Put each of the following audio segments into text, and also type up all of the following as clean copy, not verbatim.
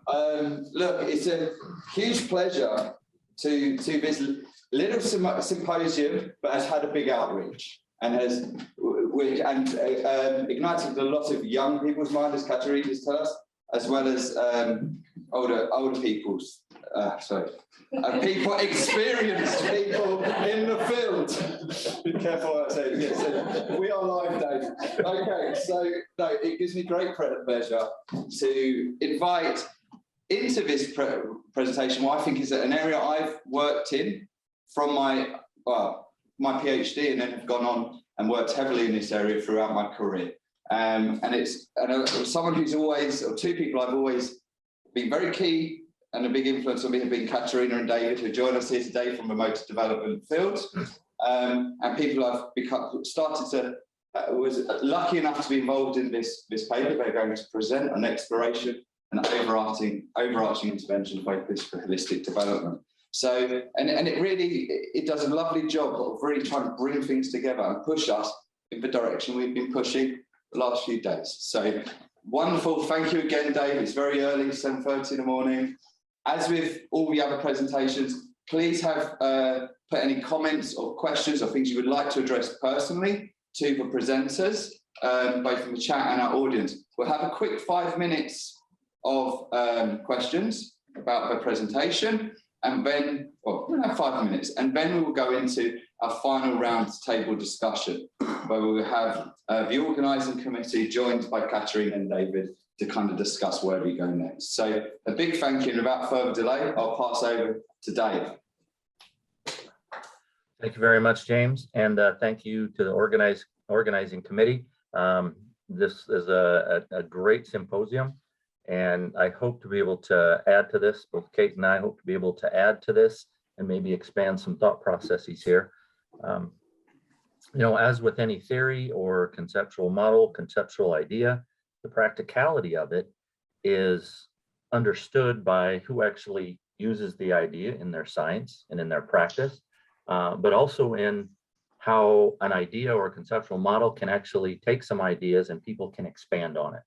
Look, it's a huge pleasure to visit little symposium, but has had a big outreach and has ignited a lot of young people's minds, as Caterina tell us, as well as older people's. People, experienced people in the field. Be careful what I say. Yes, so we are live, Dave. Okay, so no, it gives me great pleasure to invite into this presentation what I think is an area I've worked in from my PhD, and then have gone on and worked heavily in this area throughout my career. And someone who's always, or two people I've always been very key and a big influence on me have been Caterina and David, who join us here today from the motor development field. And people I've was lucky enough to be involved in this paper. They're going to present on exploration and overarching intervention focused for holistic development. So, and it does a lovely job of really trying to bring things together and push us in the direction we've been pushing the last few days. So wonderful. Thank you again, Dave. It's very early, 7:30 in the morning. As with all the other presentations, please have put any comments or questions or things you would like to address personally to the presenters, both from the chat and our audience. We'll have a quick 5 minutes of questions about the presentation, and then, well, we'll have 5 minutes, and then we will go into our final round table discussion, where we will have the organising committee joined by Caterina and David to kind of discuss where we go next. So a big thank you, and without further delay, I'll pass over to Dave. Thank you very much, James, and thank you to the organizing committee. This is a great symposium, and I hope to be able to add to this. Both Kate and I hope to be able to add to this and maybe expand some thought processes here. You know, as with any theory or conceptual model, conceptual idea, the practicality of it is understood by who actually uses the idea in their science and in their practice, but also in how an idea or a conceptual model can actually take some ideas and people can expand on it.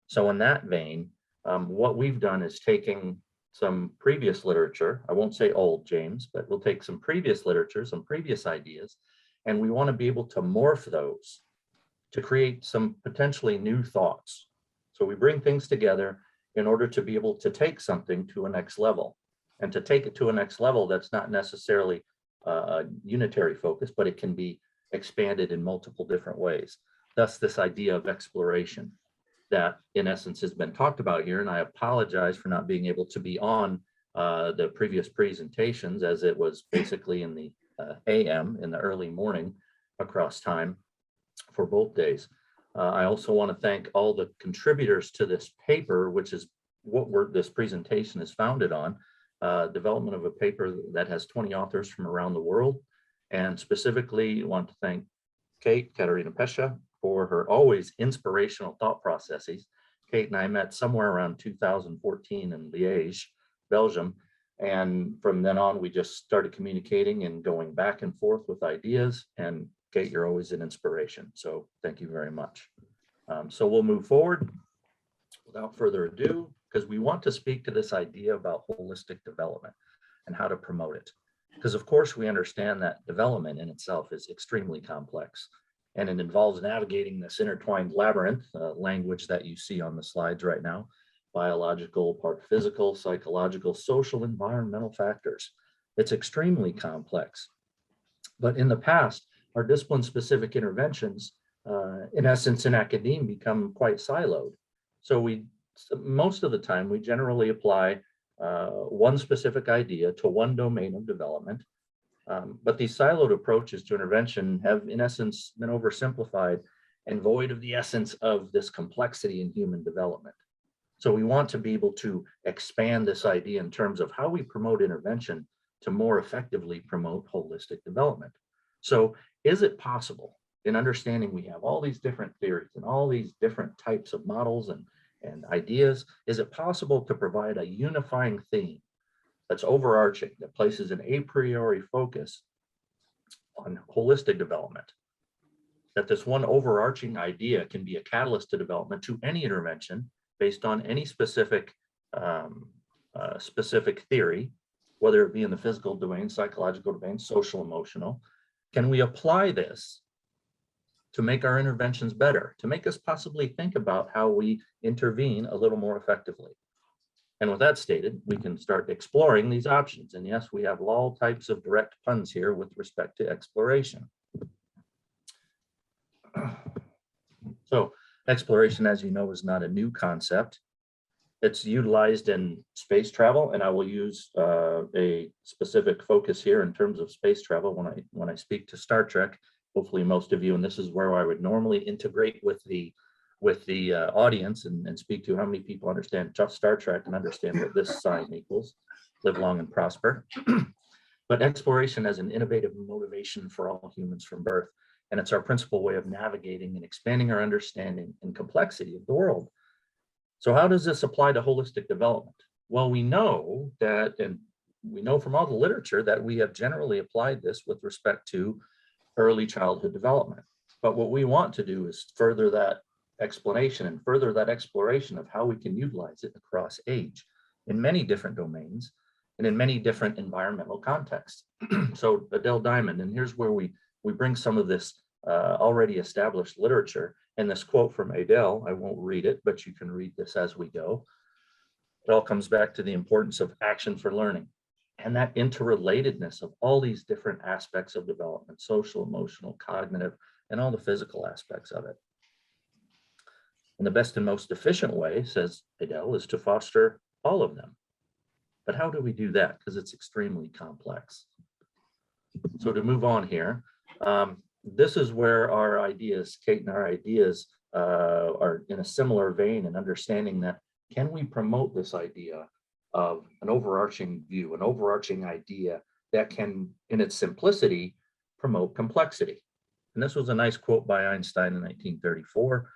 So in that vein, what we've done is taking some previous literature. I won't say old, James, but we'll take some previous literature, some previous ideas, and we want to be able to morph those to create some potentially new thoughts. So we bring things together in order to be able to take something to a next level. And to take it to a next level, that's not necessarily a unitary focus, but it can be expanded in multiple different ways. Thus, this idea of exploration that in essence has been talked about here. And I apologize for not being able to be on the previous presentations, as it was basically in the AM in the early morning across time for both days. I also want to thank all the contributors to this paper, which is what this presentation is founded on, development of a paper that has 20 authors from around the world. And specifically want to thank Caterina Pesce for her always inspirational thought processes. Kate and I met somewhere around 2014 in Liège, Belgium. And from then on, we just started communicating and going back and forth with ideas. And Kate, you're always an inspiration. So thank you very much. So we'll move forward without further ado, because we want to speak to this idea about holistic development and how to promote it. Because of course we understand that development in itself is extremely complex, and it involves navigating this intertwined labyrinth, language that you see on the slides right now, biological, part physical, psychological, social, environmental factors. It's extremely complex. But in the past, our discipline-specific interventions, in essence, in academia, become quite siloed. So most of the time, we generally apply one specific idea to one domain of development. But these siloed approaches to intervention have, in essence, been oversimplified and void of the essence of this complexity in human development. So we want to be able to expand this idea in terms of how we promote intervention to more effectively promote holistic development. So is it possible, in understanding we have all these different theories and all these different types of models and ideas, is it possible to provide a unifying theme that's overarching, that places an a priori focus on holistic development, that this one overarching idea can be a catalyst to development to any intervention based on any specific specific theory, whether it be in the physical domain, psychological domain, social, emotional, can we apply this to make our interventions better, to make us possibly think about how we intervene a little more effectively? And with that stated, we can start exploring these options. And yes, we have all types of direct puns here with respect to exploration. So exploration, as you know, is not a new concept. It's utilized in space travel, and I will use a specific focus here in terms of space travel when I speak to Star Trek. Hopefully most of you, and this is where I would normally integrate with the audience and speak to how many people understand just Star Trek and understand what this sign equals: live long and prosper. But exploration as an innovative motivation for all humans from birth, and it's our principal way of navigating and expanding our understanding and complexity of the world. So how does this apply to holistic development? Well, we know that, and we know from all the literature that we have generally applied this with respect to early childhood development. But what we want to do is further that explanation and further that exploration of how we can utilize it across age in many different domains and in many different environmental contexts. So Adele Diamond, and here's where we bring some of this already established literature. And this quote from Adele, I won't read it, but you can read this as we go. It all comes back to the importance of action for learning and that interrelatedness of all these different aspects of development: social, emotional, cognitive, and all the physical aspects of it. And the best and most efficient way, says Adele, is to foster all of them. But how do we do that? Because it's extremely complex. So to move on here, this is where our ideas, Kate and our ideas, are in a similar vein in understanding that, can we promote this idea of an overarching view, an overarching idea that can, in its simplicity, promote complexity? And this was a nice quote by Einstein in 1934.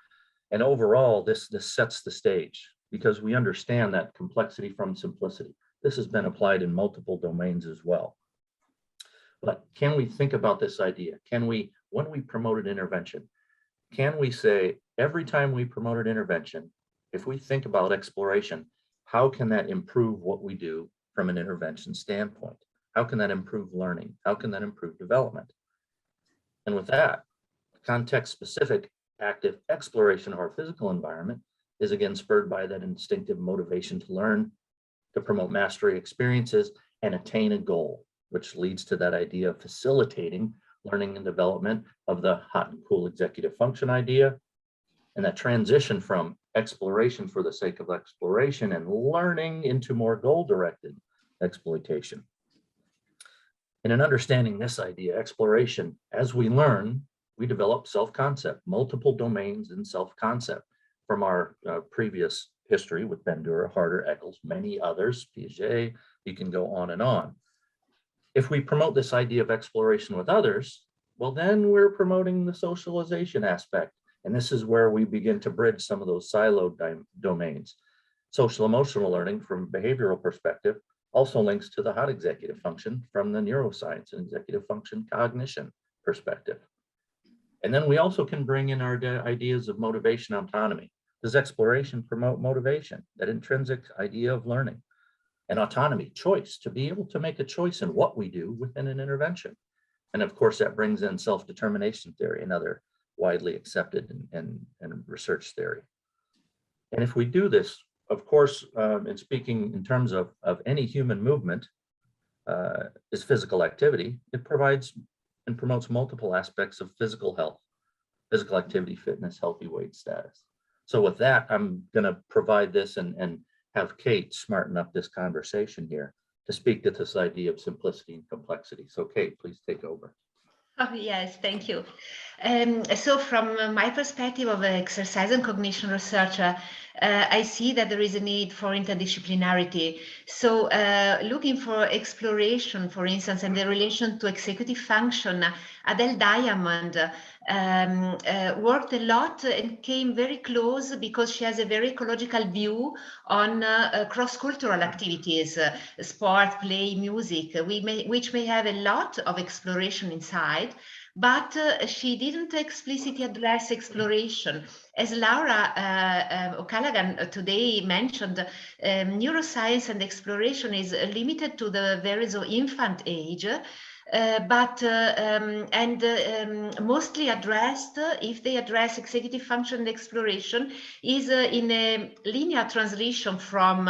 And overall, this sets the stage, because we understand that complexity from simplicity. This has been applied in multiple domains as well. But can we think about this idea? Can we, when we promote an intervention, can we say every time we promote an intervention, if we think about exploration, how can that improve what we do from an intervention standpoint? How can that improve learning? How can that improve development? And with that, context-specific active exploration of our physical environment is again spurred by that instinctive motivation to learn, to promote mastery experiences, and attain a goal, which leads to that idea of facilitating learning and development of the hot and cool executive function idea, and that transition from exploration for the sake of exploration and learning into more goal-directed exploitation. And in understanding this idea, exploration, as we learn, we develop self-concept, multiple domains in self-concept from our previous history with Bandura, Harder, Eccles, many others, Piaget, you can go on and on. If we promote this idea of exploration with others, well, then we're promoting the socialization aspect. And this is where we begin to bridge some of those siloed domains. Social emotional learning from a behavioral perspective also links to the hot executive function from the neuroscience and executive function cognition perspective. And then we also can bring in our ideas of motivation autonomy. Does exploration promote motivation, that intrinsic idea of learning? And autonomy, choice, to be able to make a choice in what we do within an intervention. And of course, that brings in self-determination theory, another widely accepted and research theory. And if we do this, of course, in speaking in terms of any human movement, is physical activity. It provides and promotes multiple aspects of physical health, physical activity, fitness, healthy weight status. So with that, I'm gonna provide this and have Kate smarten up this conversation here to speak to this idea of simplicity and complexity. So Kate, please take over. Oh, yes, thank you. So from my perspective of exercise and cognition researcher, I see that there is a need for interdisciplinarity. So looking for exploration, for instance, and the relation to executive function, Adele Diamond worked a lot and came very close because she has a very ecological view on cross-cultural activities, sport, play, music, which may have a lot of exploration inside, but she didn't explicitly address exploration. As Laura O'Callaghan today mentioned, neuroscience and exploration is limited to the very infant age. Mostly addressed, if they address executive function and exploration, is in a linear transition from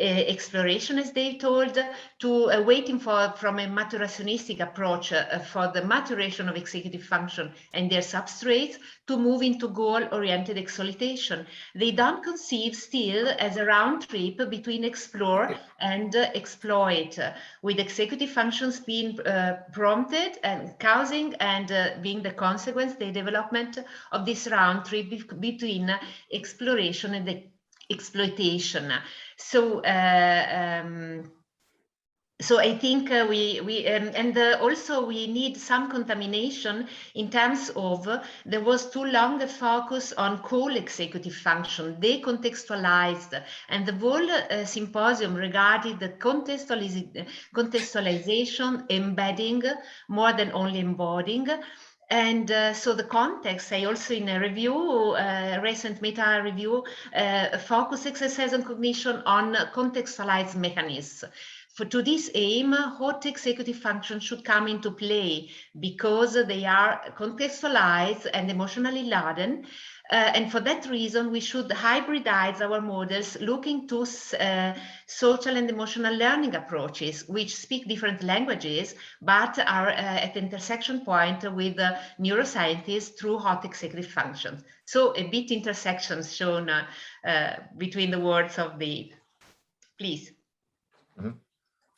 exploration, as they told, to waiting from a maturationistic approach for the maturation of executive function and their substrates to move into goal-oriented exploitation. They don't conceive still as a round trip between explore and exploit, with executive functions being prompted and causing and being the consequence, the development of this round trip between exploration and the exploitation. So I think also we need some contamination in terms of there was too long a focus on coal executive function, decontextualized, and the whole symposium regarded the contextualization, embedding more than only embodying. And so the context, I also in a review, recent meta review, focus exercise and cognition on contextualized mechanisms. To this aim, hot executive functions should come into play because they are contextualized and emotionally laden. And for that reason, we should hybridize our models looking to social and emotional learning approaches, which speak different languages, but are at the intersection point with neuroscientists through hot executive functions. So a bit intersections shown between the words of the, please. Mm-hmm.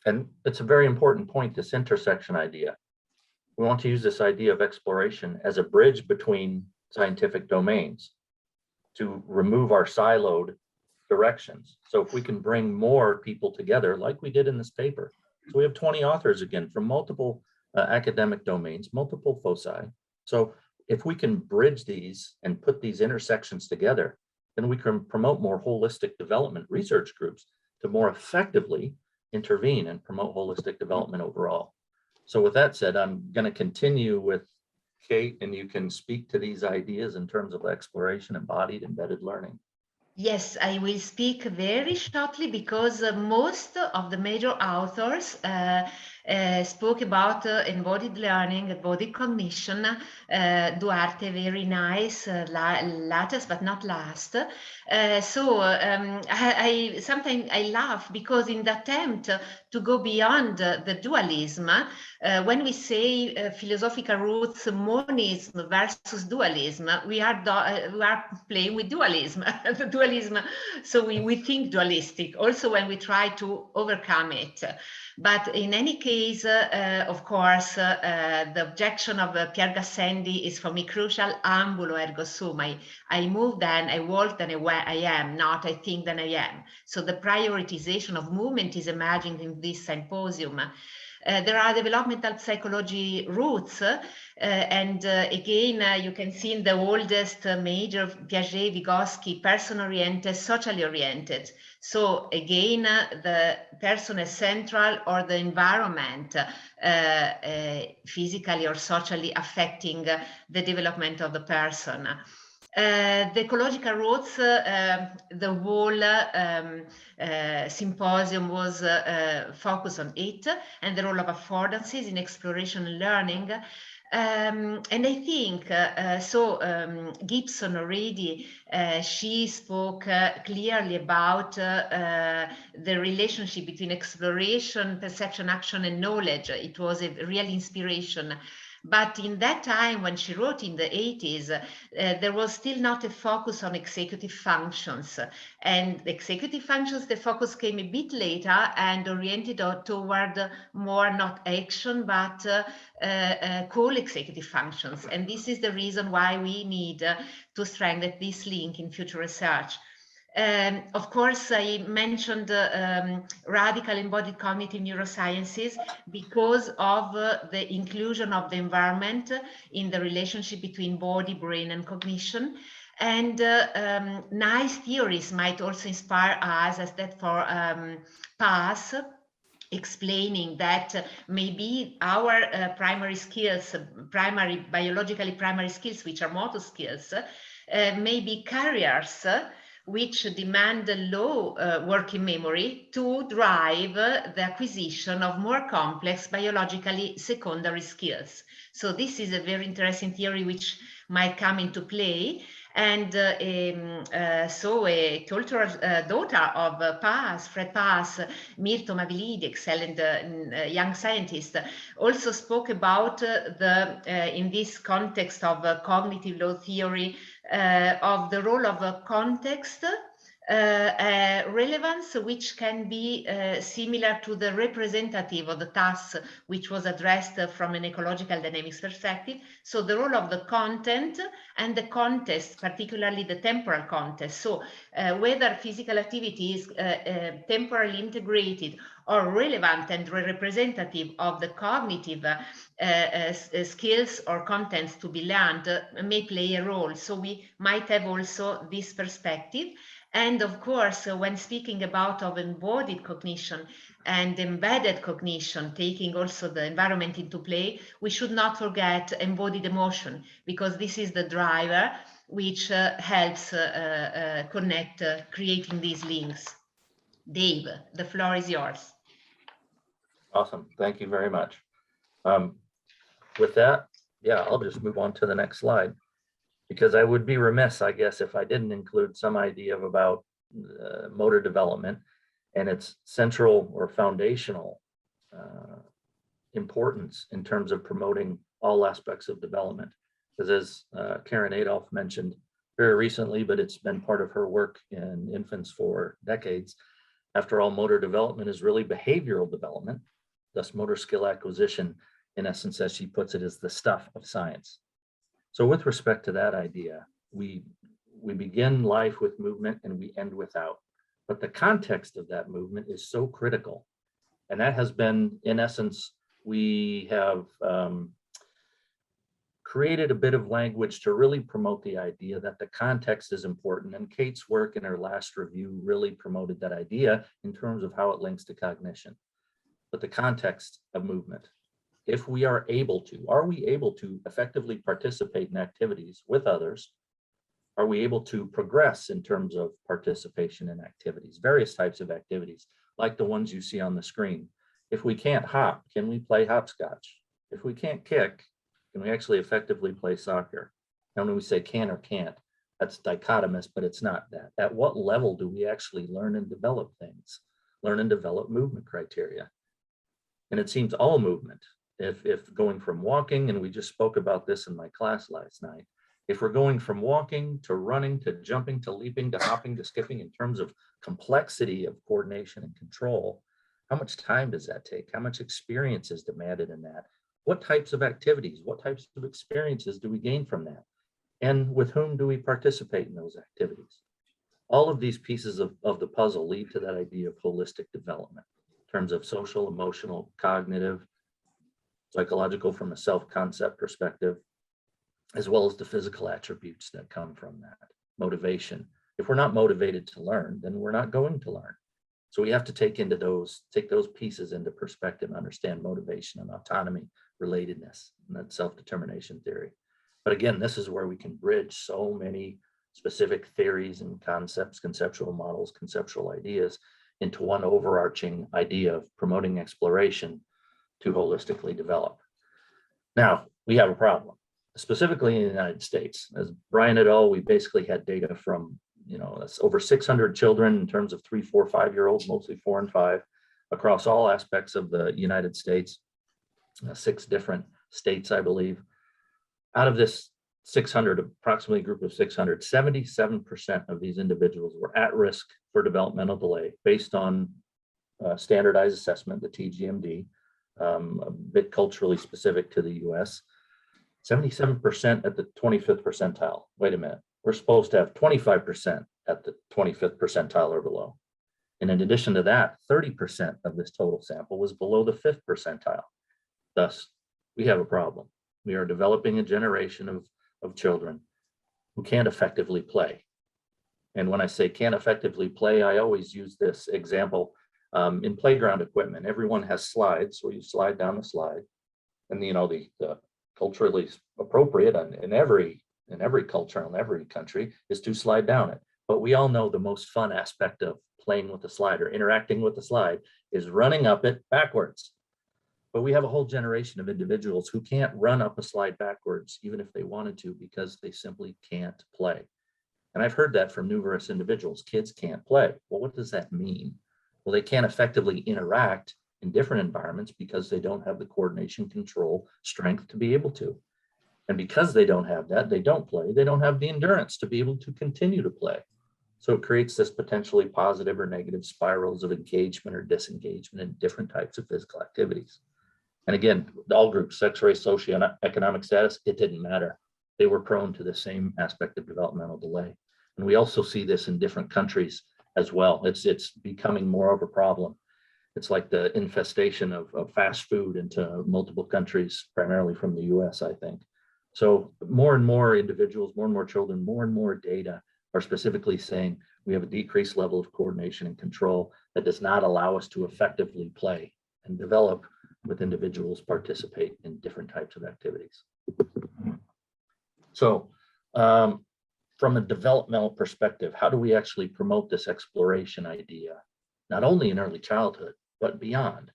And it's a very important point, this intersection idea. We want to use this idea of exploration as a bridge between scientific domains to remove our siloed directions. So if we can bring more people together, like we did in this paper. So we have 20 authors again from multiple academic domains, multiple foci. So if we can bridge these and put these intersections together, then we can promote more holistic development research groups to more effectively intervene and promote holistic development overall. So with that said, I'm going to continue with Kate, and you can speak to these ideas in terms of exploration, embodied, embedded learning. Yes, I will speak very shortly because most of the major authors spoke about embodied learning, embodied cognition. Duarte, very nice, latest but not last. I sometimes I laugh because in the attempt to go beyond the dualism, when we say philosophical roots, monism versus dualism, we are playing with dualism. The dualism, so we think dualistic also when we try to overcome it. But in any case, of course, the objection of Pierre Gassendi is for me crucial. Ambulo ergo sum. I move, then I walk, then I am, not I think, then I am. So the prioritization of movement is emerging in this symposium. There are developmental psychology roots, again, you can see in the oldest major Piaget, Vygotsky, person-oriented, socially oriented. So again, the person is central, or the environment physically or socially affecting the development of the person. The ecological roots, the whole symposium was focused on it and the role of affordances in exploration and learning. And I think, Gibson already, she spoke clearly about the relationship between exploration, perception, action, and knowledge. It was a real inspiration. But in that time, when she wrote in the 80s, there was still not a focus on executive functions. And the executive functions, the focus came a bit later and oriented toward more not action, but call executive functions. And this is the reason why we need to strengthen this link in future research. Of course, I mentioned radical embodied cognitive neurosciences because of the inclusion of the environment in the relationship between body, brain, and cognition. And nice theories might also inspire us, as that for PASS, explaining that maybe our primary skills, biologically primary skills, which are motor skills, may be carriers which demand low working memory to drive the acquisition of more complex biologically secondary skills. So this is a very interesting theory which might come into play. And so a cultural daughter of Fred Paas, Mirto Mavilidi, excellent young scientist, also spoke about in this context of cognitive law theory, of the role of context, relevance, which can be similar to the representative of the task which was addressed from an ecological dynamics perspective. So the role of the content and the context, particularly the temporal context. So whether physical activity is temporally integrated or relevant and representative of the cognitive skills or contents to be learned may play a role. So we might have also this perspective. And of course, when speaking about of embodied cognition and embedded cognition, taking also the environment into play, we should not forget embodied emotion, because this is the driver which helps connect, creating these links. Dave, the floor is yours. Awesome. Thank you very much. With that, yeah, I'll just move on to the next slide, because I would be remiss, I guess, if I didn't include some idea about motor development and its central or foundational importance in terms of promoting all aspects of development. Because as Karen Adolph mentioned very recently, but it's been part of her work in infants for decades, after all, motor development is really behavioral development. Thus, motor skill acquisition, in essence, as she puts it, is the stuff of science. So with respect to that idea, we begin life with movement and we end without. But the context of that movement is so critical. And that has been, in essence, we have created a bit of language to really promote the idea that the context is important. And Kate's work in her last review really promoted that idea in terms of how it links to cognition. But the context of movement. If we are able to, are we able to effectively participate in activities with others? Are we able to progress in terms of participation in activities, various types of activities, like the ones you see on the screen? If we can't hop, can we play hopscotch? If we can't kick, can we actually effectively play soccer? And when we say can or can't, that's dichotomous, but it's not that. At what level do we actually learn and develop things, learn and develop movement criteria? And it seems all movement, if going from walking, and we just spoke about this in my class last night, if we're going from walking to running to jumping to leaping to hopping to skipping in terms of complexity of coordination and control, how much time does that take? How much experience is demanded in that? What types of activities, what types of experiences do we gain from that? And with whom do we participate in those activities? All of these pieces of the puzzle lead to that idea of holistic development in terms of social, emotional, cognitive, psychological from a self-concept perspective, as well as the physical attributes that come from that. Motivation. If we're not motivated to learn, then we're not going to learn. So we have to take those pieces into perspective and understand motivation and autonomy, relatedness, and that self-determination theory. But again, this is where we can bridge so many specific theories and concepts, conceptual models, conceptual ideas into one overarching idea of promoting exploration to holistically develop. Now, we have a problem, specifically in the United States. As Brian et al., we basically had data from, that's over 600 children in terms of 3, 4, 5-year-olds, mostly 4 and 5, across all aspects of the United States, 6 different states, I believe. Out of this 600, approximately a group of 600, 77% of these individuals were at risk for developmental delay based on standardized assessment, the TGMD, a bit culturally specific to the US. 77% at the 25th percentile. Wait a minute, we're supposed to have 25% at the 25th percentile or below. And in addition to that, 30% of this total sample was below the 5th percentile. Thus, we have a problem. We are developing a generation of children who can't effectively play. And when I say can't effectively play, I always use this example In playground equipment, everyone has slides, so you slide down the slide. And you know, the culturally appropriate in every culture in every country is to slide down it. But we all know the most fun aspect of playing with the slide or interacting with the slide is running up it backwards. But we have a whole generation of individuals who can't run up a slide backwards, even if they wanted to, because they simply can't play. And I've heard that from numerous individuals. Kids can't play. Well, what does that mean? Well, they can't effectively interact in different environments because they don't have the coordination, control, strength to be able to. And because they don't have that, they don't play. They don't have the endurance to be able to continue to play. So it creates this potentially positive or negative spirals of engagement or disengagement in different types of physical activities. And again, all groups, sex, race, socioeconomic status, it didn't matter. They were prone to the same aspect of developmental delay. And we also see this in different countries as well. It's becoming more of a problem. It's like the infestation of fast food into multiple countries, primarily from the US, I think. So more and more individuals, more and more children, more and more data are specifically saying we have a decreased level of coordination and control that does not allow us to effectively play and develop with individuals participate in different types of activities. So from a developmental perspective, how do we actually promote this exploration idea, not only in early childhood, but beyond?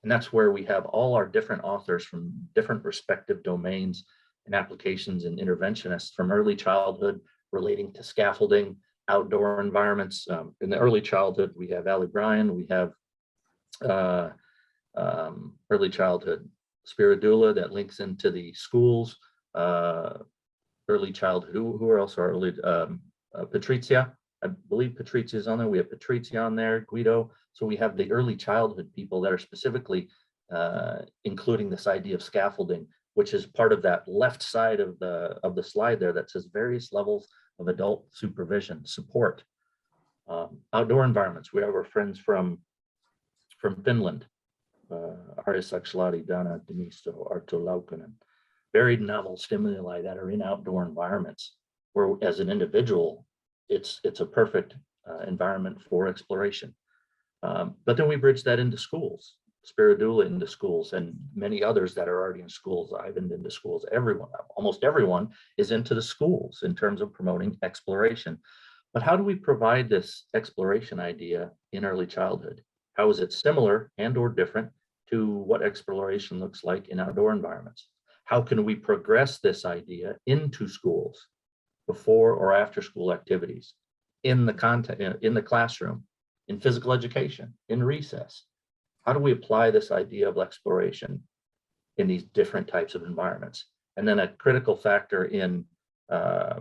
And that's where we have all our different authors from different respective domains and applications and interventionists from early childhood relating to scaffolding, outdoor environments. In the early childhood, we have Allie Bryan, we have early childhood Spiridula that links into the schools, early childhood, who else are early, Patrizia, I believe Patrizia is on there. We have Patrizia on there, Guido. So we have the early childhood people that are specifically including this idea of scaffolding, which is part of that left side of the slide there that says various levels of adult supervision, support. Outdoor environments, we have our friends from Finland, Arja Saksalati, Dana Demisto, Arto Laukkanen, varied novel stimuli that are in outdoor environments, where as an individual, it's a perfect environment for exploration. But then we bridge that into schools, Spiridula into schools, and many others that are already in schools, Ivan into schools, everyone, almost everyone is into the schools in terms of promoting exploration. But how do we provide this exploration idea in early childhood? How is it similar and or different to what exploration looks like in outdoor environments? How can we progress this idea into schools, before or after school activities, in the content, in the classroom, in physical education, in recess? How do we apply this idea of exploration in these different types of environments? And then a critical factor in the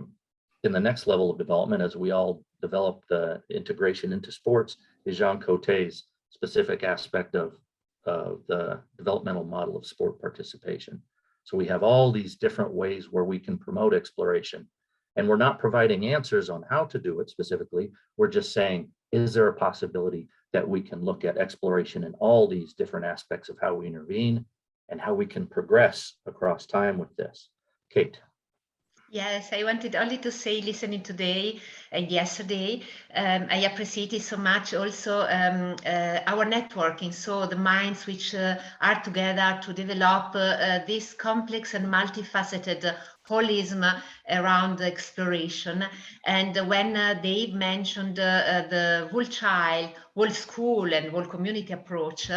next level of development, as we all develop the integration into sports, is Jean Cote's specific aspect of the developmental model of sport participation. So we have all these different ways where we can promote exploration. And we're not providing answers on how to do it specifically. We're just saying, is there a possibility that we can look at exploration in all these different aspects of how we intervene and how we can progress across time with this? Kate. Yes, I wanted only to say, listening today and yesterday, I appreciated so much also our networking. So the minds which are together to develop this complex and multifaceted holism around exploration. And when Dave mentioned the whole child, whole school and whole community approach,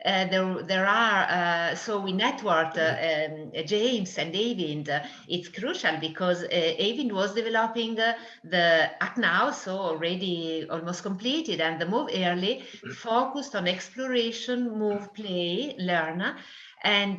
there are, so we networked James and David. It's crucial because David was developing the Act Now, so already almost completed, and the Move Early focused on exploration, move, play, learn. And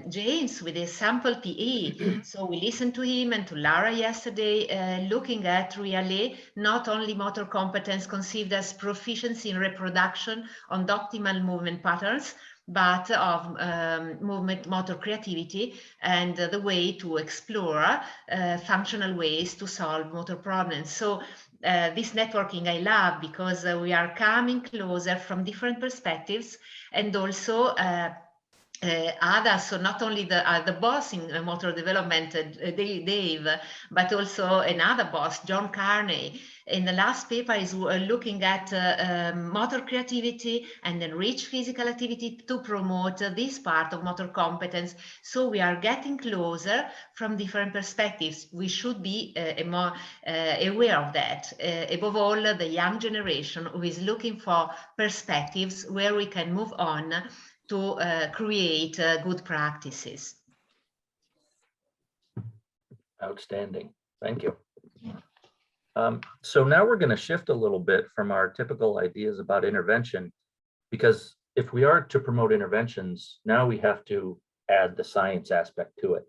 James with a sample PE. So we listened to him and to Lara yesterday, looking at really not only motor competence conceived as proficiency in reproduction on the optimal movement patterns, but of movement motor creativity and the way to explore functional ways to solve motor problems. So this networking I love because we are coming closer from different perspectives, and also others, so not only the boss in motor development, Dave, but also another boss, John Carney. In the last paper is looking at motor creativity and enrich physical activity to promote this part of motor competence. So we are getting closer from different perspectives. We should be more aware of that. Above all, the young generation who is looking for perspectives where we can move on to create good practices. Outstanding. Thank you. So now we're going to shift a little bit from our typical ideas about intervention, because if we are to promote interventions, now we have to add the science aspect to it.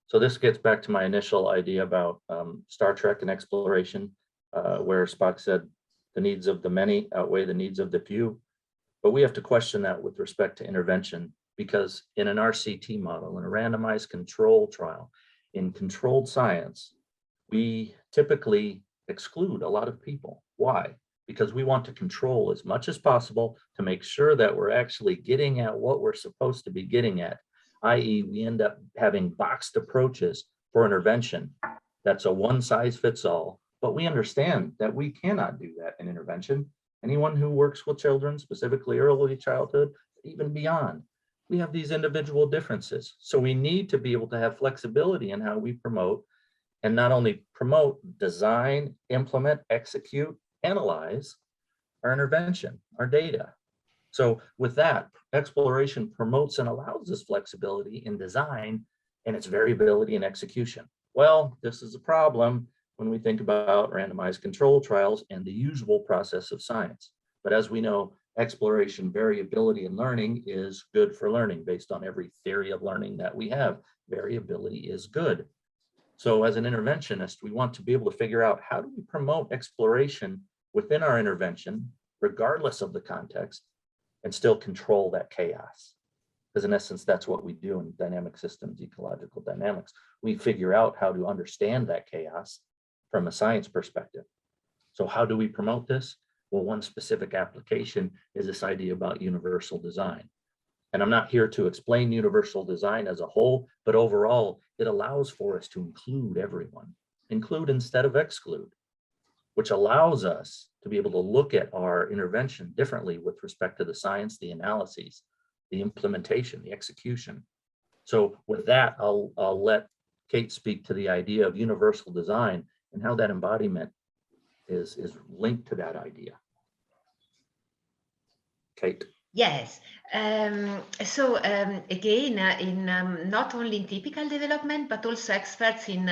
So this gets back to my initial idea about Star Trek and exploration, where Spock said the needs of the many outweigh the needs of the few. But we have to question that with respect to intervention, because in an RCT model, in a randomized control trial, in controlled science, we typically exclude a lot of people. Why? Because we want to control as much as possible to make sure that we're actually getting at what we're supposed to be getting at, i.e. we end up having boxed approaches for intervention. That's a one size fits all, but we understand that we cannot do that in intervention. Anyone who works with children, specifically early childhood, even beyond, we have these individual differences. So we need to be able to have flexibility in how we promote, and not only promote, design, implement, execute, analyze our intervention, our data. So with that, exploration promotes and allows this flexibility in design and its variability in execution. Well, this is a problem when we think about randomized control trials and the usual process of science. But as we know, exploration, variability, and learning is good for learning based on every theory of learning that we have. Variability is good. So as an interventionist, we want to be able to figure out how do we promote exploration within our intervention, regardless of the context, and still control that chaos. Because in essence, that's what we do in dynamic systems, ecological dynamics. We figure out how to understand that chaos from a science perspective. So how do we promote this? Well, one specific application is this idea about universal design. And I'm not here to explain universal design as a whole, but overall, it allows for us to include everyone, include instead of exclude, which allows us to be able to look at our intervention differently with respect to the science, the analyses, the implementation, the execution. So with that, I'll let Kate speak to the idea of universal design and how that embodiment is linked to that idea. Kate. Yes. Again, in not only in typical development, but also experts in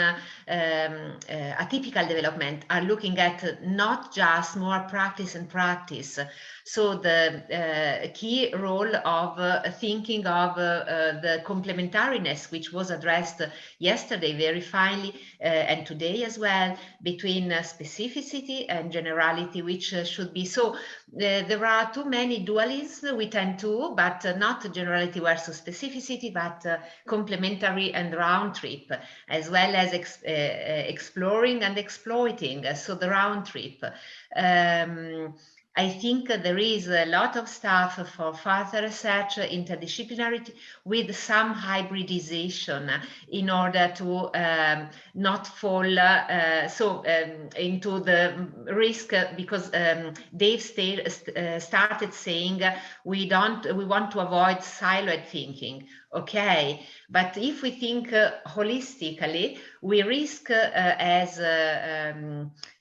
atypical development are looking at not just more practice and practice. So the key role of thinking of the complementariness, which was addressed yesterday very finely and today as well, between specificity and generality, which should be so. There are too many dualisms we tend to, but not generality versus specificity, but complementary and round trip, as well as exploring and exploiting. So the round trip. I think there is a lot of stuff for further research, interdisciplinarity, with some hybridization in order to not fall into the risk, because Dave started saying we want to avoid siloed thinking. Okay, but if we think holistically, we risk, as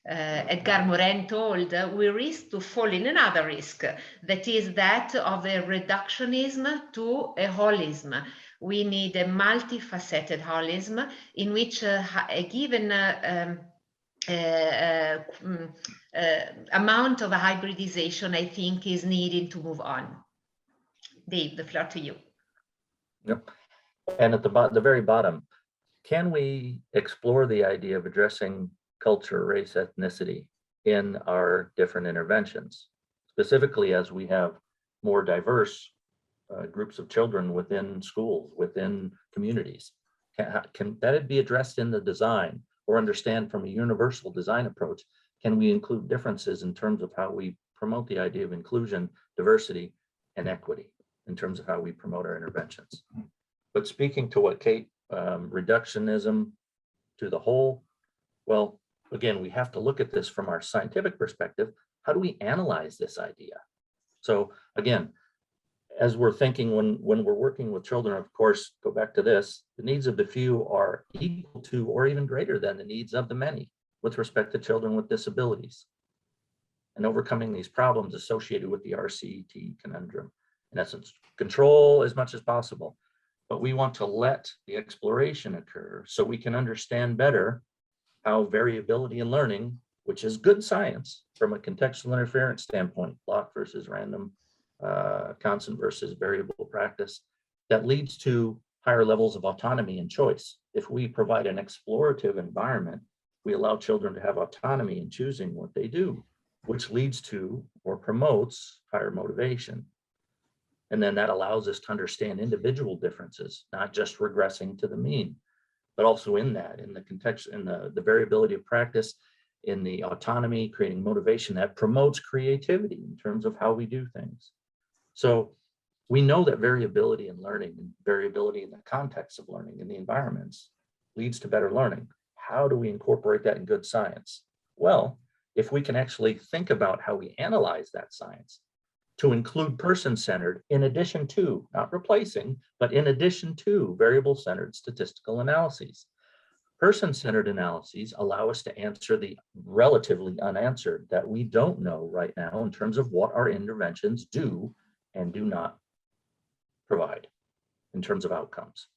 Edgar Morin told, we risk to fall in another risk, that is that of a reductionism to a holism. We need a multifaceted holism in which a given amount of hybridization, I think, is needed to move on. Dave, the floor to you. Yep. And at the very bottom, can we explore the idea of addressing culture, race, ethnicity in our different interventions, specifically as we have more diverse groups of children within schools, within communities? Can that be addressed in the design, or understand from a universal design approach? Can we include differences in terms of how we promote the idea of inclusion, diversity, and equity? in terms of how we promote our interventions. But speaking to what Kate, reductionism to the whole, well, again, we have to look at this from our scientific perspective. How do we analyze this idea? So again, as we're thinking when we're working with children, of course, go back to this, the needs of the few are equal to or even greater than the needs of the many with respect to children with disabilities. And overcoming these problems associated with the RCT conundrum. In essence, control as much as possible. But we want to let the exploration occur so we can understand better how variability in learning, which is good science from a contextual interference standpoint, block versus random, constant versus variable practice, that leads to higher levels of autonomy and choice. If we provide an explorative environment, we allow children to have autonomy in choosing what they do, which leads to or promotes higher motivation. And then that allows us to understand individual differences, not just regressing to the mean, but also in the context, in the variability of practice, in the autonomy, creating motivation that promotes creativity in terms of how we do things. So we know that variability in learning and variability in the context of learning in the environments leads to better learning. How do we incorporate that in good science? Well, if we can actually think about how we analyze that science to include person-centered in addition to, not replacing, but in addition to variable-centered statistical analyses. Person-centered analyses allow us to answer the relatively unanswered that we don't know right now in terms of what our interventions do and do not provide in terms of outcomes.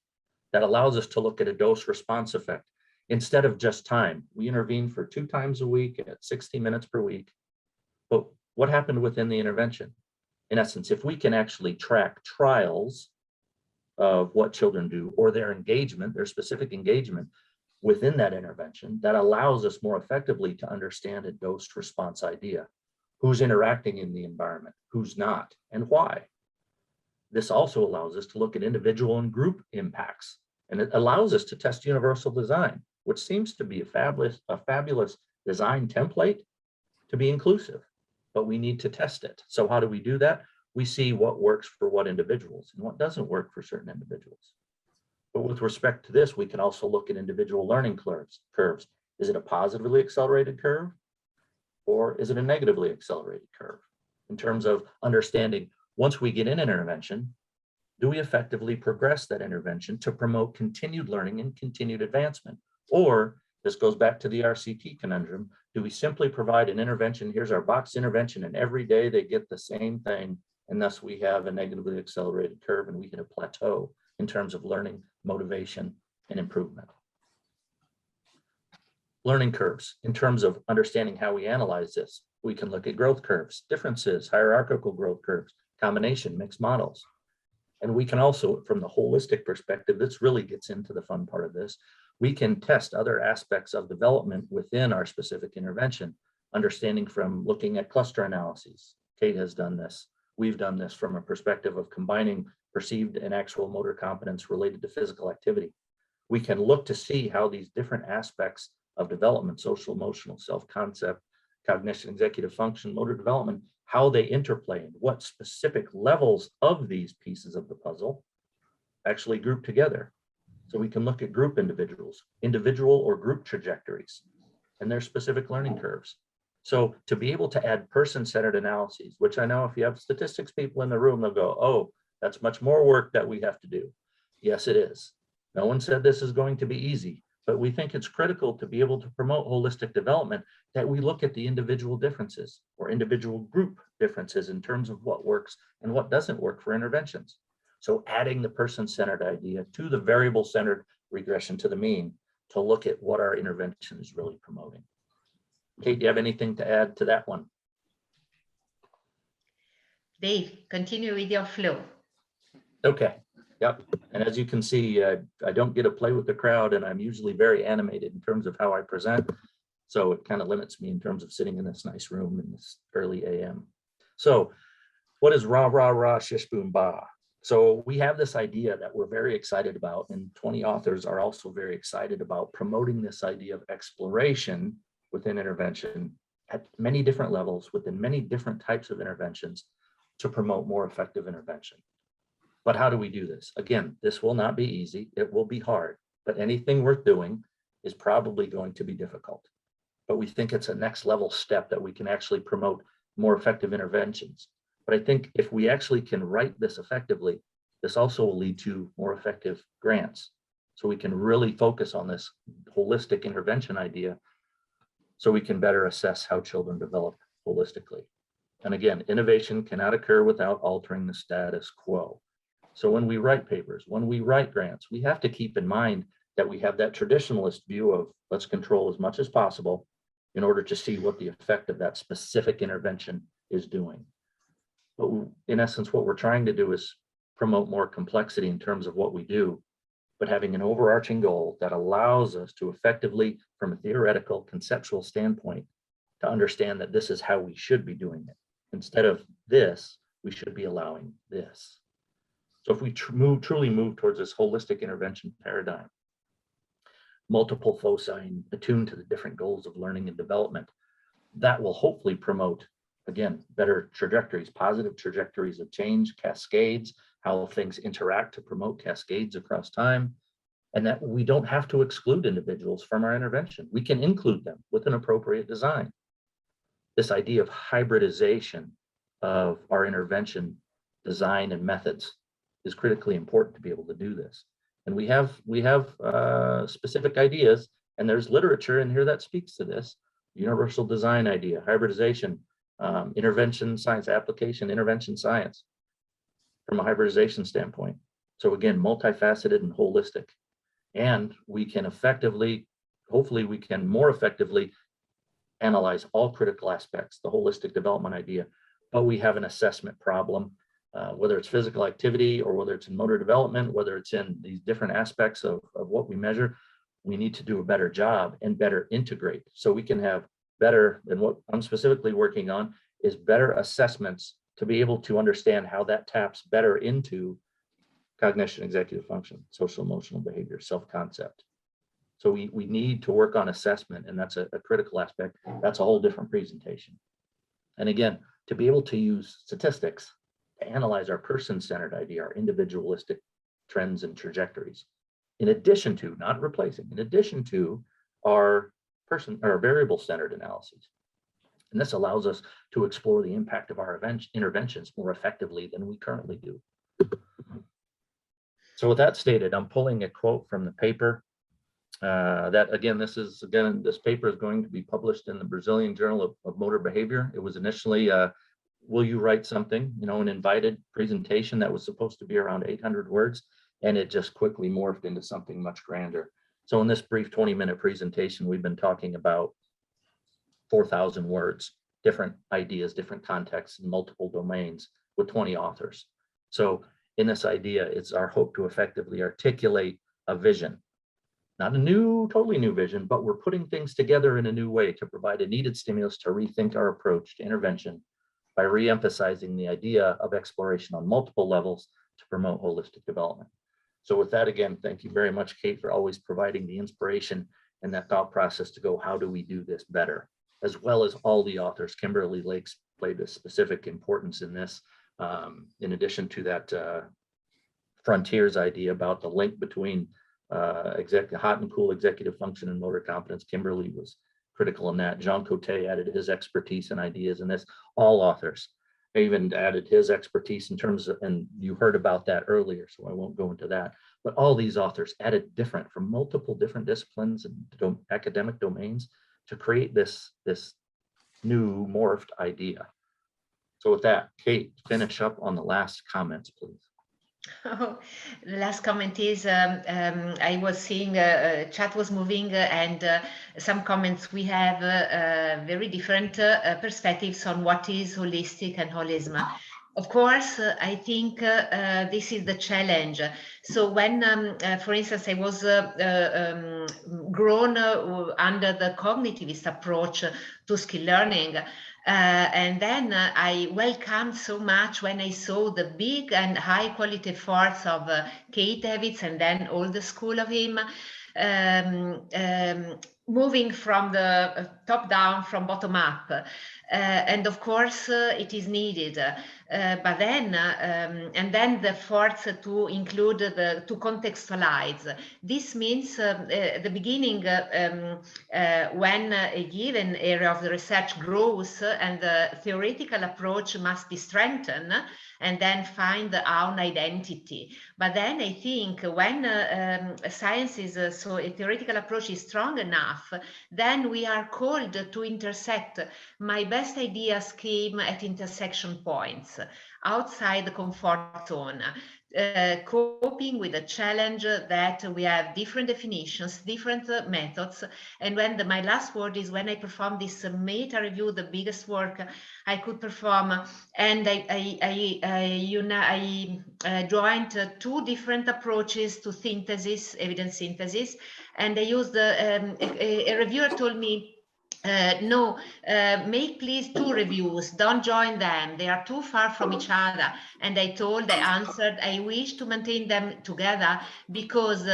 That allows us to look at a dose-response effect. Instead of just time, we intervene for 2 times a week at 60 minutes per week. But what happened within the intervention? In essence, if we can actually track trials of what children do or their engagement, their specific engagement within that intervention, that allows us more effectively to understand a dose response idea. Who's interacting in the environment, who's not, and why. This also allows us to look at individual and group impacts, and it allows us to test universal design, which seems to be a fabulous design template to be inclusive. But we need to test it. So how do we do that? We see what works for what individuals and what doesn't work for certain individuals. But with respect to this, we can also look at individual learning curves. Is it a positively accelerated curve or is it a negatively accelerated curve? In terms of understanding, once we get in an intervention, do we effectively progress that intervention to promote continued learning and continued advancement? Or this goes back to the RCT conundrum. Do we simply provide an intervention? Here's our box intervention, and every day they get the same thing, and thus we have a negatively accelerated curve and we hit a plateau in terms of learning, motivation, and improvement. Learning curves, in terms of understanding how we analyze this, we can look at growth curves, differences, hierarchical growth curves, combination, mixed models. And we can also, from the holistic perspective, this really gets into the fun part of this, we can test other aspects of development within our specific intervention, understanding from looking at cluster analyses. Kate has done this. We've done this from a perspective of combining perceived and actual motor competence related to physical activity. We can look to see how these different aspects of development, social, emotional, self-concept, cognition, executive function, motor development, how they interplay and what specific levels of these pieces of the puzzle actually group together. So we can look at group individuals, individual or group trajectories, and their specific learning curves. So to be able to add person-centered analyses, which I know if you have statistics people in the room, they'll go, oh, that's much more work that we have to do. Yes, it is. No one said this is going to be easy, but we think it's critical to be able to promote holistic development that we look at the individual differences or individual group differences in terms of what works and what doesn't work for interventions. So adding the person-centered idea to the variable-centered regression to the mean to look at what our intervention is really promoting. Kate, do you have anything to add to that one? Dave, continue with your flow. Okay, yep. And as you can see, I don't get to play with the crowd, and I'm usually very animated in terms of how I present. So it kind of limits me in terms of sitting in this nice room in this early AM. So what is rah, rah, rah, shish, boom, bah? So we have this idea that we're very excited about, and 20 authors are also very excited about promoting this idea of exploration within intervention at many different levels, within many different types of interventions to promote more effective intervention. But how do we do this? Again, this will not be easy. It will be hard, but anything worth doing is probably going to be difficult. But we think it's a next level step that we can actually promote more effective interventions. But I think if we actually can write this effectively, this also will lead to more effective grants. So we can really focus on this holistic intervention idea so we can better assess how children develop holistically. And again, innovation cannot occur without altering the status quo. So when we write papers, when we write grants, we have to keep in mind that we have that traditionalist view of let's control as much as possible in order to see what the effect of that specific intervention is doing. But in essence, what we're trying to do is promote more complexity in terms of what we do, but having an overarching goal that allows us to effectively, from a theoretical, conceptual standpoint, to understand that this is how we should be doing it. Instead of this, we should be allowing this. So if we truly move towards this holistic intervention paradigm, multiple foci attuned to the different goals of learning and development, that will hopefully promote, again, better trajectories, positive trajectories of change, cascades, how things interact to promote cascades across time, and that we don't have to exclude individuals from our intervention. We can include them with an appropriate design. This idea of hybridization of our intervention design and methods is critically important to be able to do this. And we have specific ideas, and there's literature in here that speaks to this. Universal design idea, hybridization, intervention science, application, intervention science from a hybridization standpoint. So again, multifaceted and holistic. And we can effectively, hopefully we can more effectively analyze all critical aspects, the holistic development idea, but we have an assessment problem, whether it's physical activity or whether it's in motor development, whether it's in these different aspects of what we measure, we need to do a better job and better integrate. So we can have better, and what I'm specifically working on is better assessments to be able to understand how that taps better into cognition, executive function, social emotional behavior, self-concept. So we need to work on assessment, and that's a critical aspect. That's a whole different presentation. And again, to be able to use statistics to analyze our person-centered idea, our individualistic trends and trajectories, in addition to, not replacing, in addition to our variable-centered analyses. And this allows us to explore the impact of our interventions more effectively than we currently do. So with that stated, I'm pulling a quote from the paper that, again, this paper is going to be published in the Brazilian Journal of Motor Behavior. It was initially, will you write something, an invited presentation that was supposed to be around 800 words, and it just quickly morphed into something much grander. So in this brief 20-minute presentation, we've been talking about 4,000 words, different ideas, different contexts, in multiple domains with 20 authors. So in this idea, it's our hope to effectively articulate a vision, not a totally new vision, but we're putting things together in a new way to provide a needed stimulus to rethink our approach to intervention by re-emphasizing the idea of exploration on multiple levels to promote holistic development. So with that, again, thank you very much, Kate, for always providing the inspiration and that thought process to go, how do we do this better? As well as all the authors. Kimberly Lakes played a specific importance in this. In addition to that frontiers idea about the link between hot and cool executive function and motor competence, Kimberly was critical in that. Jean Cote added his expertise and ideas in this. All authors even added his expertise in terms of, and you heard about that earlier, so I won't go into that. But all these authors added different from multiple different disciplines and academic domains to create this new morphed idea. So with that, Kate, finish up on the last comments, please. Oh, the last comment is I was seeing chat was moving and some comments we have very different perspectives on what is holistic and holism. Of course, I think this is the challenge. So when, for instance, I was grown under the cognitivist approach to skill learning, and then I welcomed so much when I saw the big and high quality efforts of Kate Davids and then all the school of him. moving from the top down, from bottom up. And of course, it is needed. But then, and then the fourth to include to contextualize. This means at the beginning, when a given area of the research grows and the theoretical approach must be strengthened, and then find our own identity. But then I think when science is, so a theoretical approach is strong enough, then we are called to intersect. My best ideas came at intersection points, outside the comfort zone. Coping with the challenge that we have different definitions, different methods. And when my last word is when I performed this meta review, the biggest work I could perform, and I joined two different approaches to synthesis, evidence synthesis, and I used, a reviewer told me, no, make please two reviews, don't join them, they are too far from each other. And I answered, I wish to maintain them together because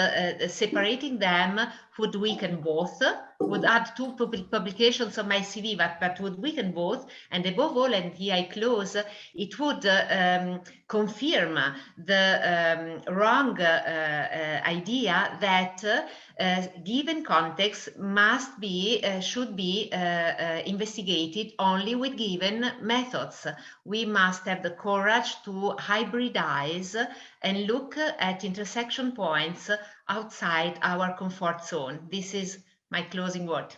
separating them would weaken both, would add two publications on my CV, but would weaken both. And above all, and here I close, it would confirm the wrong idea that given context must be, should be investigated only with given methods. We must have the courage to hybridize and look at intersection points outside our comfort zone. This is my closing word.